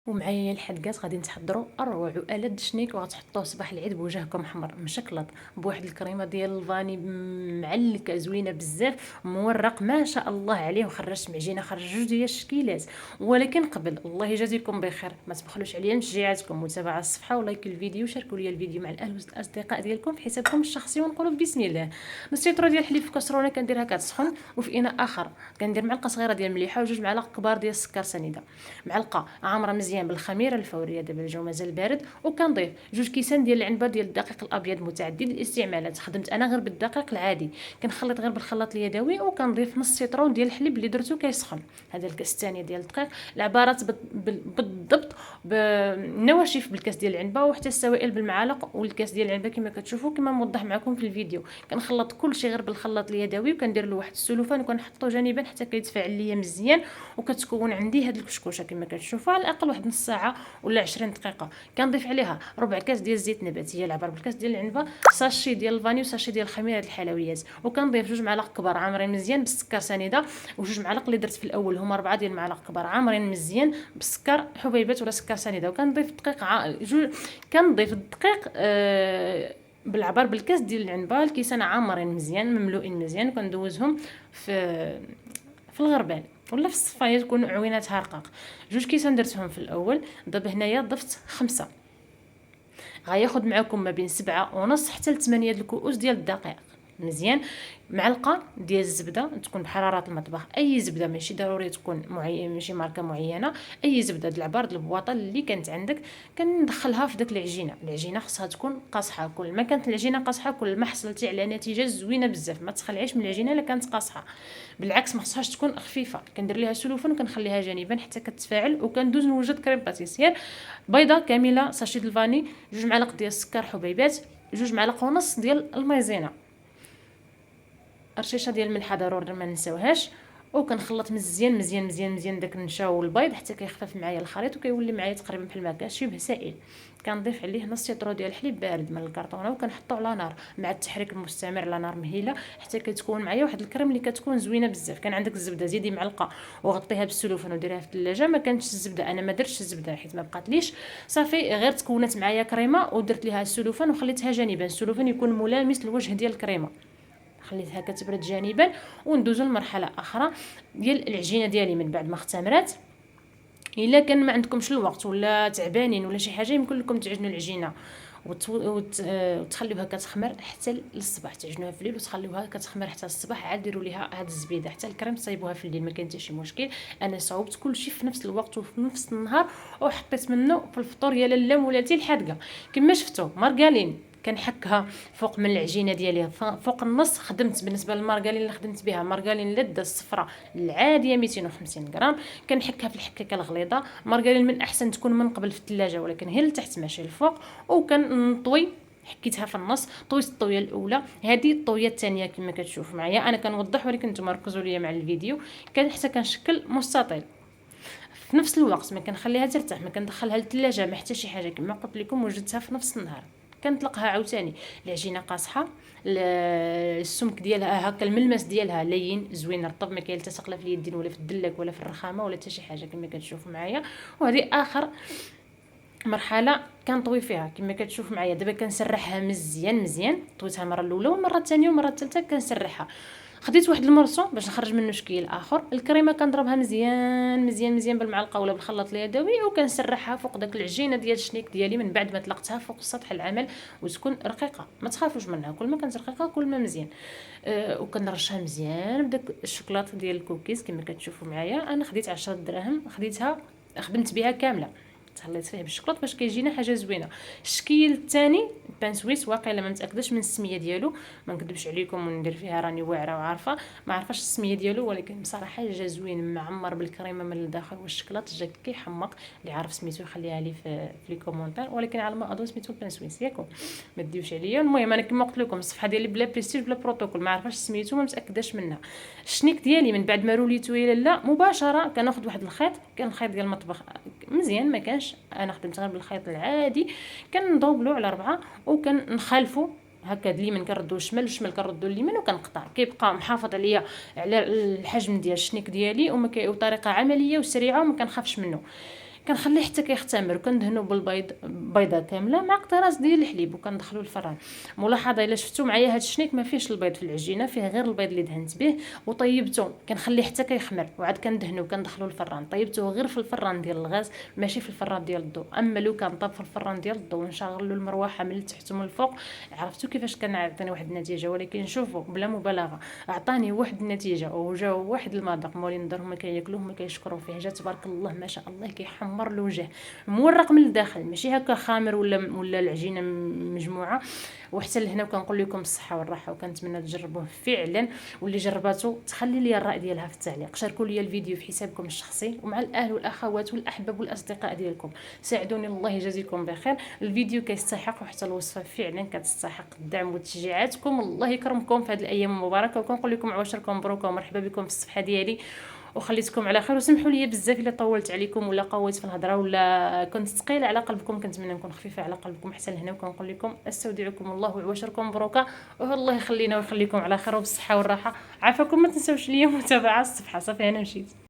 ومعايا الحدقات غادي نتحضروا اروع والد شنيك وغتحطوه صباح العيد بوجهكم احمر مشكلط بواحد الكريمه ديال الفاني معلكه زوينه بزاف مورق ما شاء الله عليه. وخرجت معجينه خرج جوج ديال الشكيلات. ولكن قبل الله يجازيكم بخير ما تبخلوش عليا من تشجيعاتكم وتابعوا الصفحه ولايك الفيديو وشاركوا لي الفيديو مع الاهل والاصدقاء ديالكم في حسابكم الشخصي ونقولوا بسم الله. نص ديال الحليب في كاسرونه كنديرها كتسخن وفي اناء اخر كندير معلقه صغيره ديال المليحه وجوج معالق كبار ديال السكر سنيده معلقه عامره مزيان بالخميره الفوريه دابا الجو مازال بارد. وكنضيف جوج كيسان ديال العنبه ديال الدقيق الابيض متعدد الاستعمالات. خدمت انا غير بالدقيق العادي كنخلط غير بالخلاط اليدوي وكنضيف نص سيترون ديال الحليب اللي درتو كيسخن. هذا الكاس الثاني ديال الدقيق العبارات بالضبط بالنواشف بالكاس ديال العنبه وحتى السوائل بالمعالق والكاس ديال العنبه كما كتشوفوا كما موضح معكم في الفيديو. كنخلط كلشي غير بالخلاط اليدوي وكندير له واحد السلوفان وكنحطو جانبا حتى كيتفاعل ليا مزيان. وكتكون عندي هاد الكشكوشه كما كتشوفوا على الاقل واحد نص ساعه ولا 20 دقيقه. كنضيف عليها ربع كاس ديال الزيت النباتيه العبار بالكاس ديال العنبه ساشي ديال الفاني وساشي ديال الخميره الحلويات. وكنضيف جوج معالق كبار عامرين مزيان بالسكر سنيده وجوج معالق اللي درت في الاول هما 4 ديال المعالق كبار عامرين مزيان بالسكر حبيبات ولا سكر سنيده. وكنضيف دقيق كنضيف الدقيق بالعبار بالكاس ديال العنبه الكيسان عامرين مزيان مملوئين مزيان وكندوزهم في الغربال ولا في الصفايه تكون عويناتها رقاق. جوج كيسان درتهم في الاول دابا هنايا ضفت 5. غياخد معكم ما بين 7.5 حتى ل 8 الكؤوس ديال الدقيق مزيان. معلقه ديال الزبده تكون بحراره المطبخ اي زبده ماشي ضروري تكون ماشي ماركه معينه اي زبده د العبار د البواطه اللي كانت عندك كندخلها في داك العجينه خصها تكون قاصحه. كل ما كانت العجينه قاصحه كل ما حصلتي على نتيجه زوينه بزاف. ما تخلعيش من العجينه الا كانت قاصحه بالعكس ما خصهاش تكون خفيفه. كندير ليها سلوفان وكنخليها جانبا حتى كتفاعل وكندوز نوجد كريم باتيسير بيضه كامله ساشي د الفاني جوج معالق ديال السكر حبيبات جوج معالق ونص ديال المايزينا رشيشه ديال الملحه ضروري ما نساوهاش. وكنخلط مزيان مزيان مزيان مزيان داك النشا والبيض حتى كيخفف معايا الخليط وكيولي معايا تقريبا بحال ما كاع شبه سائل. كنضيف عليه نص سيطرو ديال الحليب بارد من الكرطونه وكنحطو على نار مع التحريك المستمر على نار مهيله حتى كتكون معايا واحد الكريم اللي كتكون زوينه بزاف. كان عندك الزبده زيدي معلقه وغطيها بالسلوفان وديريها في الثلاجه. ما كانتش الزبده انا ما درتش الزبده حيت ما بقاتليش صافي غير تكونت معايا كريمه ودرت ليها السلوفان وخليتها جانبا. السلوفان يكون ملامس للوجه ديال الكريمه خليتها كتبرد جانبا. وندوزو لمرحله اخرى ديال العجينه ديالي من بعد ما اختمرات. الا كان ما عندكمش الوقت ولا تعبانين ولا شي حاجه يمكن لكم تعجنوا العجينه وتخليوها كتخمر حتى للصباح. تعجنوها في الليل وتخليوها كتخمر حتى الصباح عاد ديروا ليها هاد الزبيده حتى الكريم تصايبوها في الليل ما كاين حتى شي مشكل. انا صاوبت كلشي في نفس الوقت وفي نفس النهار وحطيت منه في الفطور يا لاله مولاتي الحادقه كما شفتوا مارغالين كنحكها فوق من العجينه ديالي فوق النص. خدمت بالنسبه للمارغالين اللي خدمت بها مارغالين لده الصفراء العاديه 250 غرام. كنحكها في الحكاكه الغليظه. مارغالين من احسن تكون من قبل في الثلاجه ولكن هي لتحت ماشي الفوق. وكنطوي حكيتها في النص طويت الطويه الاولى هذه الطويه الثانيه كما كتشوفوا معايا. انا كنوضح ولكن نتوما ركزوا ليا مع الفيديو. كان حتى كنشكل مستطيل في نفس الوقت ما كنخليها ترتاح ما كندخلها للثلاجه ما حتى شي حاجه كما قلت لكم وجدتها في نفس النهار. كنطلقها عاوتاني العجينه قاصحه السمك ديالها هكا الملمس ديالها لين زوين رطب ما كيلتصق لا في اليدين ولا في الدلك ولا في الرخامه ولا حتى شي حاجه كما كتشوفوا معايا. وهذه اخر مرحله كنطوي فيها كما كتشوف معايا. دابا كنسرحها مزيان مزيان. طويتها المره الاولى والمره الثانيه والمره الثالثه كنسرحها. خديت واحد المرصو باش نخرج منه شكل اخر. الكريمه كنضربها مزيان مزيان مزيان بالمعلقه ولا بالخلاط اليدوي وكنسرحها فوق داك العجينه ديال الشنيك ديالي من بعد ما طلقتها فوق سطح العمل وتكون رقيقه. ما تخافوش منها كل ما كانت رقيقه كل ما مزيان. وكنرشها مزيان بداك الشوكولاط ديال الكوكيز كما كتشوفوا معايا. انا خديت 10 دراهم خديتها خدمت بها كامله تهليت فيه بالشوكولاط باش كيجينا حاجه زوينه. الشكل الثاني بان سويس واقيلا ما متاكداش من السميه ديالو ما نكذبش عليكم وندير فيها راني واعره وعارفه ما عرفاش السميه ديالو ولكن بصراحه جا زوين معمر بالكريمه من الداخل والشوكولاط جا كيحمق. اللي عارف سميتو يخليها لي في لي كومونتير ولكن على ما اظن سميتو بان سويس ياكم ما تديوش عليا. المهم انا كما قلت لكم الصفحه ديالي بلا بريستيج بلا بروتوكول ما عرفاش سميتو ما متاكداش منها. الشنيك ديالي من بعد ما روليتو الى لا مباشره كناخذ واحد الخيط كان الخيط ديال المطبخ مزيان ما كانش انا خدمت غير بالخيط العادي. كنضوبلو على 4 وكنخالفو هكا اليمين كنردو الشمال والشمال كنردو اليمين وكنقطع كيبقى محافظ عليا على الحجم ديال الشنيك ديالي وطريقه عمليه وسريعه وما كنخافش منه. كنخليه حتى كيختمر، وكندهنو بالبيض بيضه كامله مع قطراس ديال الحليب وكندخلو الفران. ملاحظه الا شفتوا معايا هاد الشنيك ما فيهش البيض في العجينه، فيه غير البيض اللي دهنت به وطيبته. كنخليه حتى كيخمر وعاد كندهنو وكندخلو الفران. طيبته غير في الفران ديال الغاز ماشي في الفران ديال الضوء. اما لو كان طاب في الفران ديال الضوء ونشغلوا المروحه من التحت ومن الفوق، عرفتوا كيفاش كنعطيني واحد النتيجه. ولكن شوفوا بلا مبالغه عطاني واحد النتيجه وجا واحد المذاق مولين الدار هما كياكلوه هما كيشكروا فيه. جا تبارك الله ما شاء الله كيحمر الوجه، مورق من الداخل ماشي هكا خامر ولا العجينه مجموعه. وحتى لهنا وكنقول لكم الصحه والراحه، وكنتمنى تجربوه فعلا. واللي جرباتو تخلي لي الراي ديالها في التعليق. شاركوا لي الفيديو في حسابكم الشخصي ومع الاهل والاخوات والاحباب والاصدقاء ديالكم. ساعدوني الله يجازيكم بخير. الفيديو كيستحق وحتى الوصفه فعلا كتستحق الدعم وتشجيعاتكم. الله يكرمكم في هذه الايام المباركه. وكنقول لكم عواشركم مبروك ومرحبا بكم في الصفحه ديالي، وخليتكم على خير. وسمحوا لي بزاف الا طولت عليكم ولا قويت في الهضره ولا كنت ثقيله على قلبكم. كنتمنى نكون خفيفه على قلبكم حتى لهنا. وكنقول لكم استودعكم الله وعواشركم مبروكه، والله يخلينا ويخليكم على خير وبالصحه والراحه. عافاكم، ما تنساوش ليا متابعه الصفحه. صافي انا مشيت.